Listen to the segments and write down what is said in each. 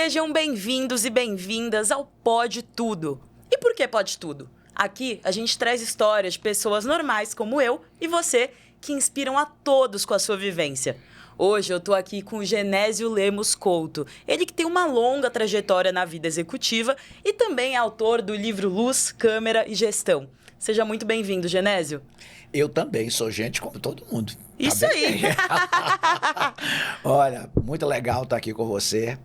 Sejam bem-vindos e bem-vindas ao Pode Tudo. E por que Pode Tudo? Aqui a gente traz histórias de pessoas normais como eu e você que inspiram a todos com a sua vivência. Hoje eu tô aqui com o Genésio Lemos Couto, ele que tem uma longa trajetória na vida executiva e também é autor do livro Luz, Câmera e Gestão. Seja muito bem-vindo, Genésio. Eu também sou gente como todo mundo. Isso aí! Olha, muito legal estar aqui com você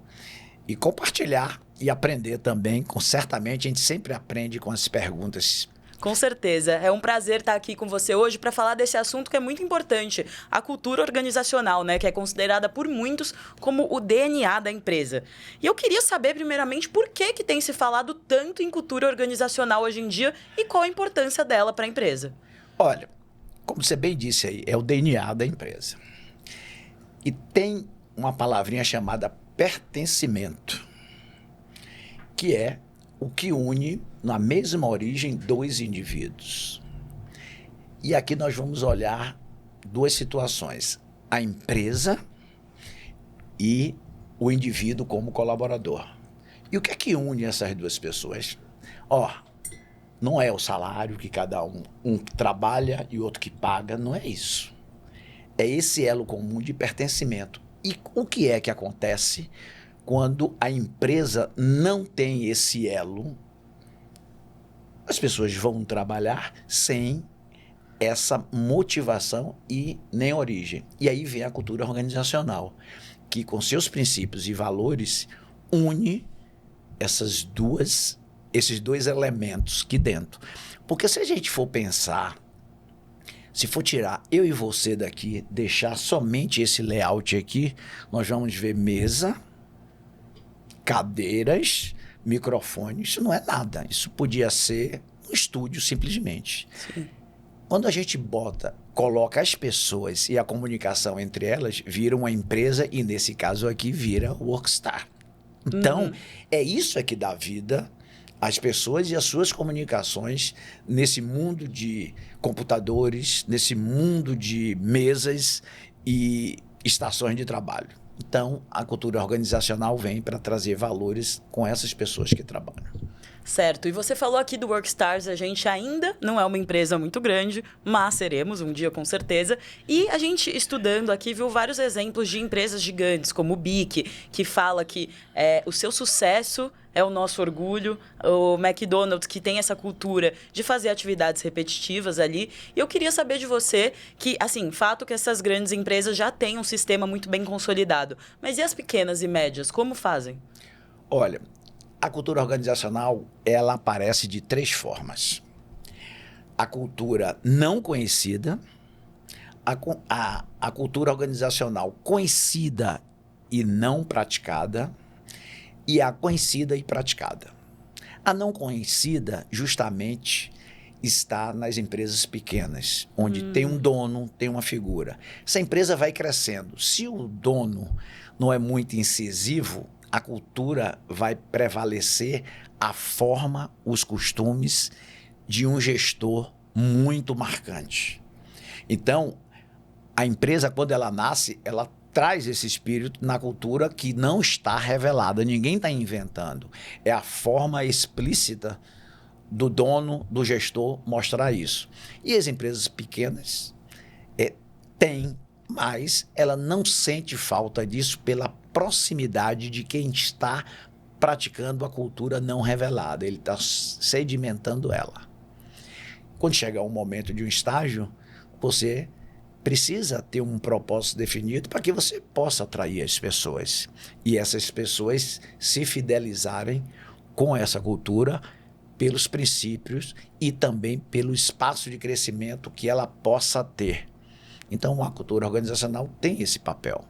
e compartilhar e aprender também. Certamente a gente sempre aprende com as perguntas. Com certeza. É um prazer estar aqui com você hoje para falar desse assunto que é muito importante, a cultura organizacional, né, que é considerada por muitos como o DNA da empresa. E eu queria saber, primeiramente, por que tem se falado tanto em cultura organizacional hoje em dia e qual a importância dela para a empresa. Olha, como você bem disse aí, é o DNA da empresa. E tem uma palavrinha chamada pertencimento, que é o que une na mesma origem dois indivíduos. E aqui nós vamos olhar duas situações: a empresa e o indivíduo como colaborador. E o que é que une essas duas pessoas? Não é o salário que cada um trabalha e o outro que paga, não é isso. É esse elo comum de pertencimento. E o que é que acontece quando a empresa não tem esse elo? As pessoas vão trabalhar sem essa motivação e nem origem. E aí vem a cultura organizacional, que com seus princípios e valores une esses dois elementos aqui dentro. Porque se a gente for pensar, se for tirar eu e você daqui, deixar somente esse layout aqui, nós vamos ver mesa, cadeiras, microfone. Isso não é nada. Isso podia ser um estúdio simplesmente. Sim. Quando a gente coloca as pessoas e a comunicação entre elas, vira uma empresa e nesse caso aqui vira Workstar. Então, é isso que dá vida às pessoas e às suas comunicações nesse mundo de computadores, nesse mundo de mesas e estações de trabalho. Então, a cultura organizacional vem para trazer valores com essas pessoas que trabalham. Certo. E você falou aqui do Workstars, a gente ainda não é uma empresa muito grande, mas seremos um dia com certeza. E a gente, estudando aqui, viu vários exemplos de empresas gigantes, como o BIC, que fala que o seu sucesso é o nosso orgulho, o McDonald's, que tem essa cultura de fazer atividades repetitivas ali. E eu queria saber de você que, assim, fato que essas grandes empresas já têm um sistema muito bem consolidado. Mas e as pequenas e médias, como fazem? Olha, a cultura organizacional, ela aparece de três formas: a cultura não conhecida, a cultura organizacional conhecida e não praticada, e a conhecida e praticada. A não conhecida, justamente, está nas empresas pequenas, onde tem um dono, tem uma figura. Essa empresa vai crescendo. Se o dono não é muito incisivo, a cultura vai prevalecer a forma, os costumes de um gestor muito marcante. Então, a empresa, quando ela nasce, ela traz esse espírito na cultura que não está revelada, ninguém está inventando. É a forma explícita do dono, do gestor, mostrar isso. E as empresas pequenas têm, mas ela não sente falta disso pela proximidade de quem está praticando a cultura não revelada. Ele está sedimentando ela. Quando chegar o momento de um estágio, você precisa ter um propósito definido para que você possa atrair as pessoas. E essas pessoas se fidelizarem com essa cultura pelos princípios e também pelo espaço de crescimento que ela possa ter. Então, a cultura organizacional tem esse papel.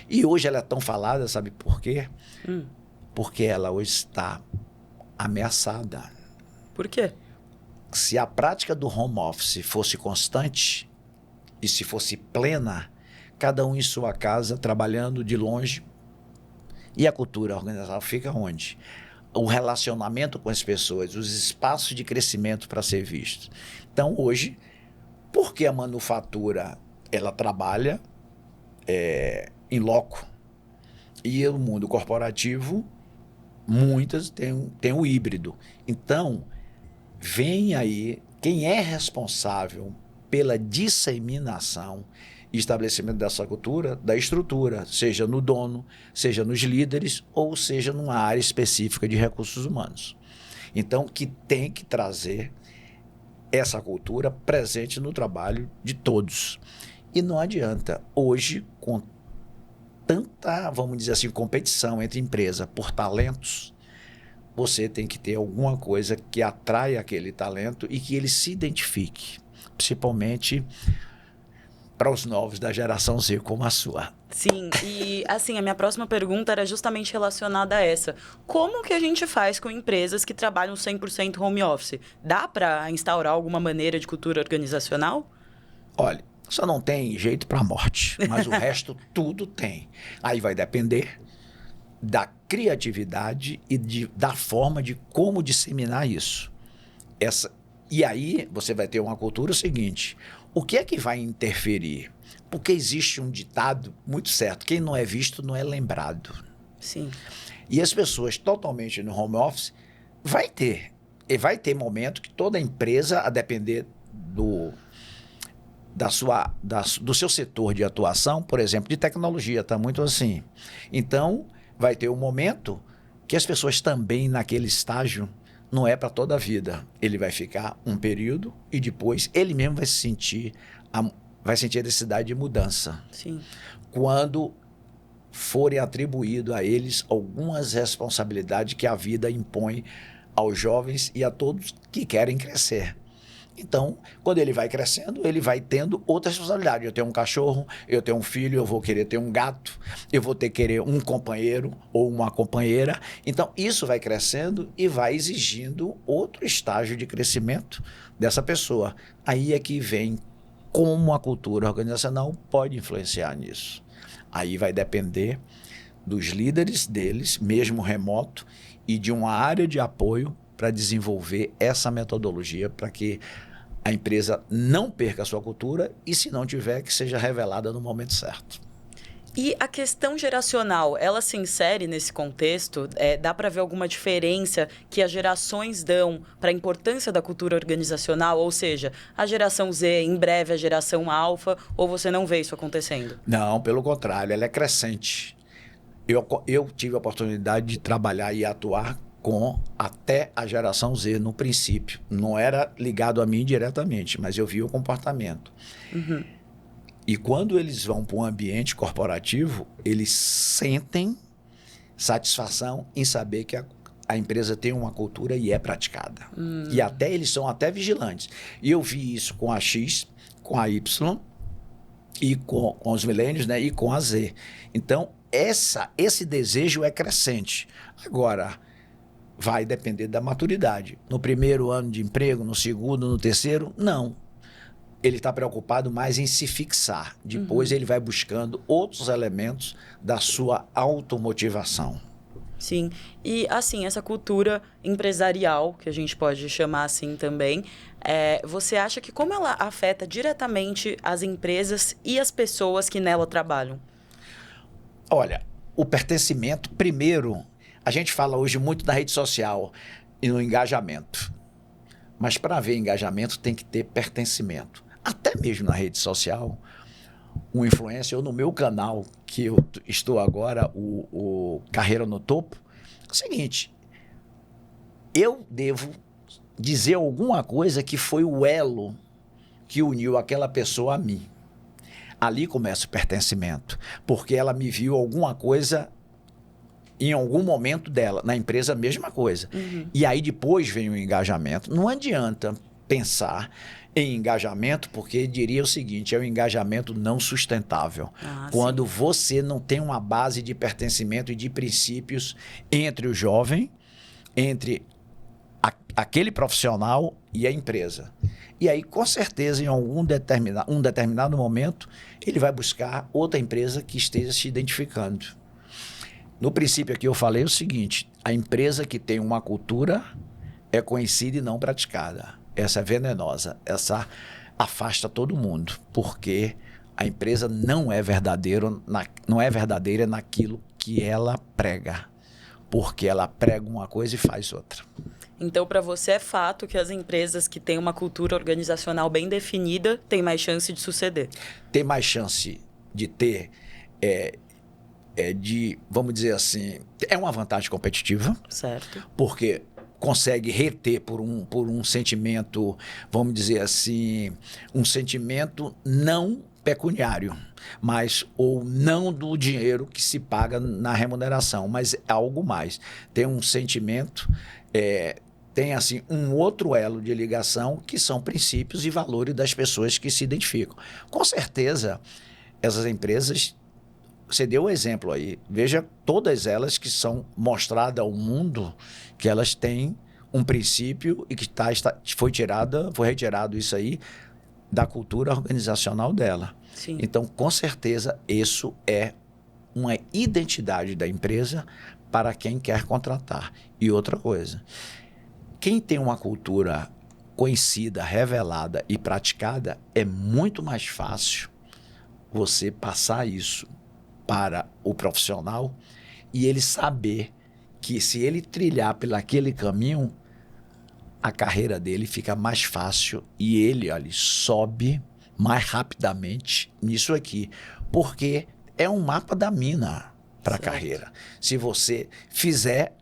E hoje ela é tão falada, sabe por quê? Porque ela hoje está ameaçada. Por quê? Se a prática do home office fosse constante e se fosse plena, cada um em sua casa, trabalhando de longe, e a cultura organizacional fica onde? O relacionamento com as pessoas, os espaços de crescimento para ser vistos. Então, hoje, porque a manufatura ela trabalha em loco e o mundo corporativo Muitas têm o híbrido. Então, vem aí quem é responsável pela disseminação e estabelecimento dessa cultura, da estrutura, seja no dono, seja nos líderes, ou seja numa área específica de recursos humanos. Então, que tem que trazer essa cultura presente no trabalho de todos. E não adianta, hoje, com tanta, vamos dizer assim, competição entre empresas por talentos, você tem que ter alguma coisa que atraia aquele talento e que ele se identifique, principalmente para os novos da geração Z como a sua. Sim, e assim, a minha próxima pergunta era justamente relacionada a essa. Como que a gente faz com empresas que trabalham 100% home office? Dá para instaurar alguma maneira de cultura organizacional? Olha, só não tem jeito para a morte, mas o resto tudo tem. Aí vai depender da criatividade e da forma de como disseminar isso. E aí você vai ter uma cultura seguinte: o que é que vai interferir? Porque existe um ditado muito certo: quem não é visto não é lembrado. Sim. E as pessoas totalmente no home office vai ter momento que toda empresa, a depender do seu setor de atuação, por exemplo, de tecnologia, está muito assim. Então, vai ter um momento que as pessoas também naquele estágio não é para toda a vida. Ele vai ficar um período e depois ele mesmo vai sentir a necessidade de mudança. Sim. Quando forem atribuído a eles algumas responsabilidades que a vida impõe aos jovens e a todos que querem crescer. Então, quando ele vai crescendo, ele vai tendo outras responsabilidades. Eu tenho um cachorro, eu tenho um filho, eu vou querer ter um gato, eu vou ter que querer um companheiro ou uma companheira. Então, isso vai crescendo e vai exigindo outro estágio de crescimento dessa pessoa. Aí é que vem como a cultura organizacional pode influenciar nisso. Aí vai depender dos líderes deles, mesmo remoto, e de uma área de apoio para desenvolver essa metodologia para que a empresa não perca a sua cultura e, se não tiver, que seja revelada no momento certo. E a questão geracional, ela se insere nesse contexto? Dá para ver alguma diferença que as gerações dão para a importância da cultura organizacional? Ou seja, a geração Z, em breve a geração alfa, ou você não vê isso acontecendo? Não, pelo contrário, ela é crescente. Eu tive a oportunidade de trabalhar e atuar com até a geração Z no princípio. Não era ligado a mim diretamente, mas eu vi o comportamento. Uhum. E quando eles vão para um ambiente corporativo, eles sentem satisfação em saber que a empresa tem uma cultura e é praticada. E até eles são até vigilantes. E eu vi isso com a X, com a Y, e com os milênios, né, e com a Z. Então, esse desejo é crescente. Agora, vai depender da maturidade. No primeiro ano de emprego, no segundo, no terceiro, não. Ele está preocupado mais em se fixar. Depois ele vai buscando outros elementos da sua automotivação. Sim. E, assim, essa cultura empresarial, que a gente pode chamar assim também, você acha que como ela afeta diretamente as empresas e as pessoas que nela trabalham? Olha, o pertencimento, primeiro, a gente fala hoje muito na rede social e no engajamento. Mas para haver engajamento tem que ter pertencimento. Até mesmo na rede social, um influencer, ou no meu canal, que eu estou agora, o Carreira no Topo, é o seguinte: eu devo dizer alguma coisa que foi o elo que uniu aquela pessoa a mim. Ali começa o pertencimento, porque ela me viu alguma coisa em algum momento dela. Na empresa, a mesma coisa. E aí depois vem o engajamento. Não adianta pensar em engajamento, porque diria o seguinte: é um engajamento não sustentável. Quando você não tem uma base de pertencimento e de princípios entre o jovem, entre aquele profissional e a empresa. E aí, com certeza, em um determinado momento, ele vai buscar outra empresa que esteja se identificando. No princípio aqui eu falei o seguinte: a empresa que tem uma cultura é conhecida e não praticada. Essa é venenosa, essa afasta todo mundo, porque a empresa não é verdadeira naquilo que ela prega. porque ela prega uma coisa e faz outra. Então, para você é fato que as empresas que têm uma cultura organizacional bem definida têm mais chance de suceder? Tem mais chance de ter, vamos dizer assim, é uma vantagem competitiva. Certo. Porque consegue reter por um sentimento, vamos dizer assim, um sentimento não pecuniário, mas ou não do dinheiro que se paga na remuneração, mas algo mais. Tem um sentimento, tem assim um outro elo de ligação que são princípios e valores das pessoas que se identificam. Com certeza, essas empresas, você deu um exemplo aí, veja todas elas que são mostradas ao mundo que elas têm um princípio e que foi retirado isso aí da cultura organizacional dela. Sim. Então, com certeza, isso é uma identidade da empresa para quem quer contratar. E outra coisa, quem tem uma cultura conhecida, revelada e praticada, é muito mais fácil você passar isso para o profissional e ele saber que se ele trilhar por aquele caminho, a carreira dele fica mais fácil e ele sobe mais rapidamente nisso aqui, porque é um mapa da mina para a carreira. Se você fizer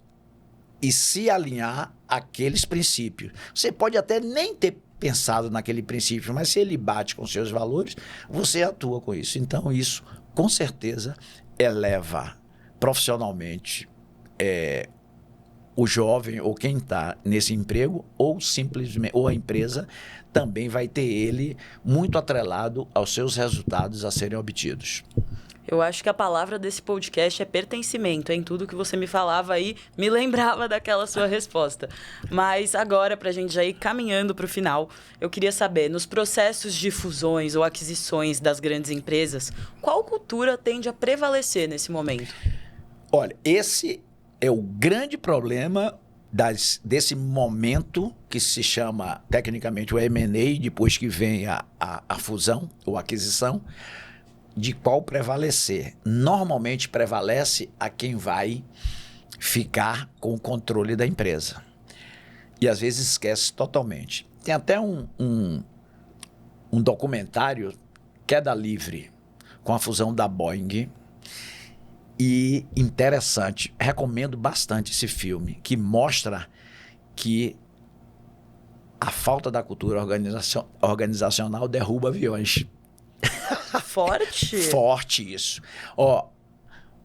e se alinhar àqueles princípios, você pode até nem ter pensado naquele princípio, mas se ele bate com seus valores, você atua com isso. Então isso, com certeza, eleva profissionalmente o jovem ou quem está nesse emprego, ou simplesmente ou a empresa também vai ter ele muito atrelado aos seus resultados a serem obtidos. Eu acho que a palavra desse podcast é pertencimento, hein? Tudo que você me falava aí me lembrava daquela sua resposta. Mas agora, para a gente já ir caminhando para o final, eu queria saber, nos processos de fusões ou aquisições das grandes empresas, qual cultura tende a prevalecer nesse momento? Olha, esse é o grande problema desse momento que se chama, tecnicamente, o M&A, depois que vem a fusão ou aquisição, de qual prevalecer. Normalmente prevalece a quem vai ficar com o controle da empresa. E às vezes esquece totalmente. Tem até um documentário, Queda Livre, com a fusão da Boeing. E interessante, recomendo bastante esse filme, que mostra que a falta da cultura organizacional derruba aviões. Forte? Forte isso.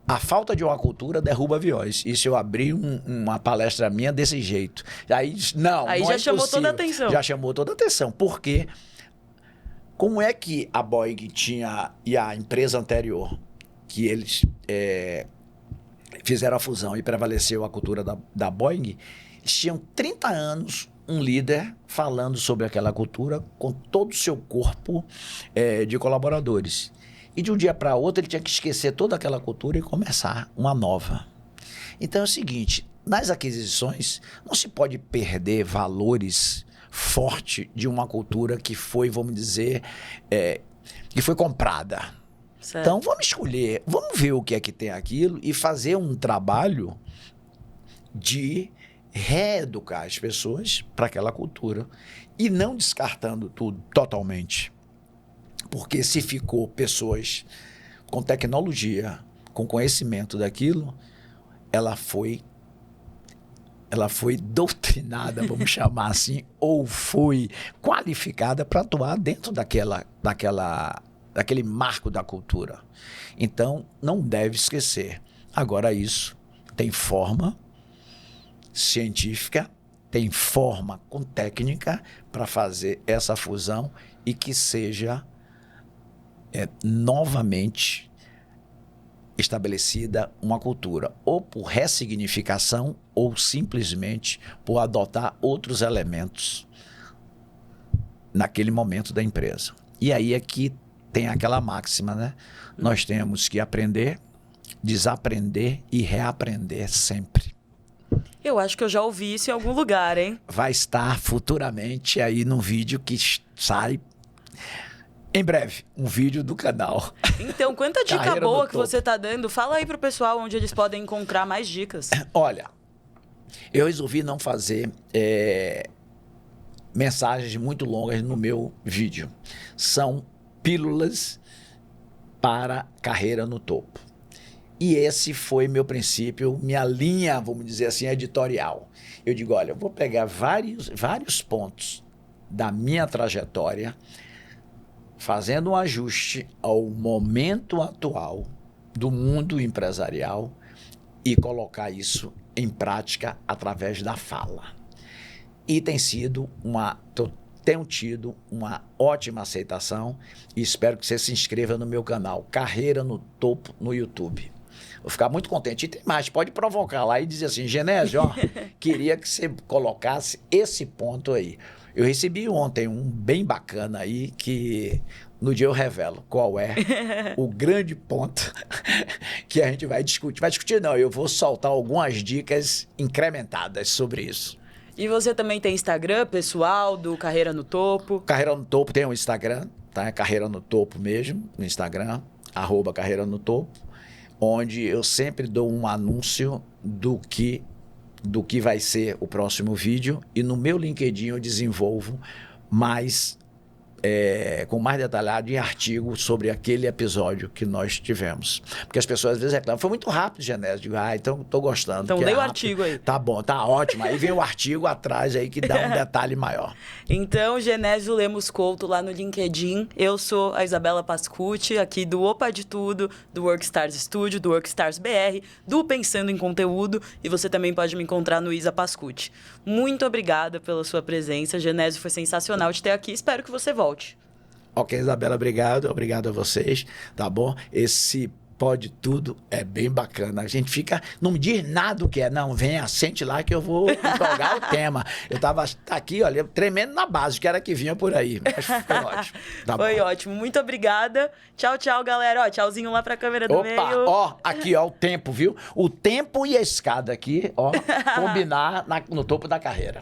A falta de uma cultura derruba aviões. Isso eu abri uma palestra minha desse jeito. Aí não já chamou toda a atenção. Já chamou toda a atenção. Porque como é que a Boeing tinha, e a empresa anterior, que eles fizeram a fusão e prevaleceu a cultura da Boeing, eles tinham 30 anos um líder falando sobre aquela cultura com todo o seu corpo de colaboradores. E de um dia para outro ele tinha que esquecer toda aquela cultura e começar uma nova. Então é o seguinte, nas aquisições não se pode perder valores fortes de uma cultura que foi, vamos dizer, que foi comprada. Certo. Então vamos escolher, vamos ver o que é que tem aquilo e fazer um trabalho de reeducar as pessoas para aquela cultura e não descartando tudo totalmente. Porque se ficou pessoas com tecnologia, com conhecimento daquilo, ela foi doutrinada, vamos chamar assim, ou foi qualificada para atuar dentro daquele marco da cultura. Então, não deve esquecer. Agora, isso tem forma científica, tem forma com técnica para fazer essa fusão e que seja novamente estabelecida uma cultura, ou por ressignificação, ou simplesmente por adotar outros elementos naquele momento da empresa. E aí é que tem aquela máxima, né? Nós temos que aprender, desaprender e reaprender sempre. Eu acho que eu já ouvi isso em algum lugar, hein? Vai estar futuramente aí no vídeo que sai Em breve, um vídeo do canal. Então, quanta dica Carreira boa no que topo. você tá dando. Fala aí pro pessoal onde eles podem encontrar mais dicas. Olha, eu resolvi não fazer mensagens muito longas no meu vídeo. São pílulas para carreira no topo. E esse foi meu princípio, minha linha, vamos dizer assim, editorial. Eu digo, olha, eu vou pegar vários pontos da minha trajetória, fazendo um ajuste ao momento atual do mundo empresarial e colocar isso em prática através da fala. E tenho tido uma ótima aceitação e espero que você se inscreva no meu canal Carreira no Topo no YouTube. Vou ficar muito contente. E tem mais, pode provocar lá e dizer assim, Genésio, ó, queria que você colocasse esse ponto aí. Eu recebi ontem um bem bacana aí que no dia eu revelo qual é o grande ponto que a gente vai discutir. Vai discutir não, eu vou soltar algumas dicas incrementadas sobre isso. E você também tem Instagram pessoal do Carreira no Topo? Carreira no Topo tem um Instagram, tá? Carreira no Topo mesmo, no Instagram, @Carreira no Topo, onde eu sempre dou um anúncio do que vai ser o próximo vídeo e no meu LinkedIn eu desenvolvo com mais detalhado em artigo sobre aquele episódio que nós tivemos. Porque as pessoas às vezes reclamam, foi muito rápido, Genésio. Digo, então estou gostando. Então dei o artigo aí. Tá bom, tá ótimo. Aí vem o artigo atrás aí que dá um detalhe maior. Então, Genésio Lemos Couto lá no LinkedIn. Eu sou a Isabela Pascucci, aqui do Opa de Tudo, do Workstars Studio, do Workstars BR, do Pensando em Conteúdo. E você também pode me encontrar no Isa Pascucci. Muito obrigada pela sua presença. Genésio, foi sensacional te ter aqui. Espero que você volte. Ok, Isabela, obrigado a vocês, tá bom? Esse Pode Tudo é bem bacana. A gente fica, não me diz nada o que é, não, venha, sente lá que eu vou jogar o tema. Eu tava aqui, olha, tremendo na base, que era que vinha por aí, mas foi ótimo. Tá Foi bom. ótimo, muito obrigada. Tchau, tchau, galera. Ó, tchauzinho lá pra câmera do meio. Ó, aqui, ó, o tempo, viu? O tempo e a escada aqui, ó, combinar no topo da carreira.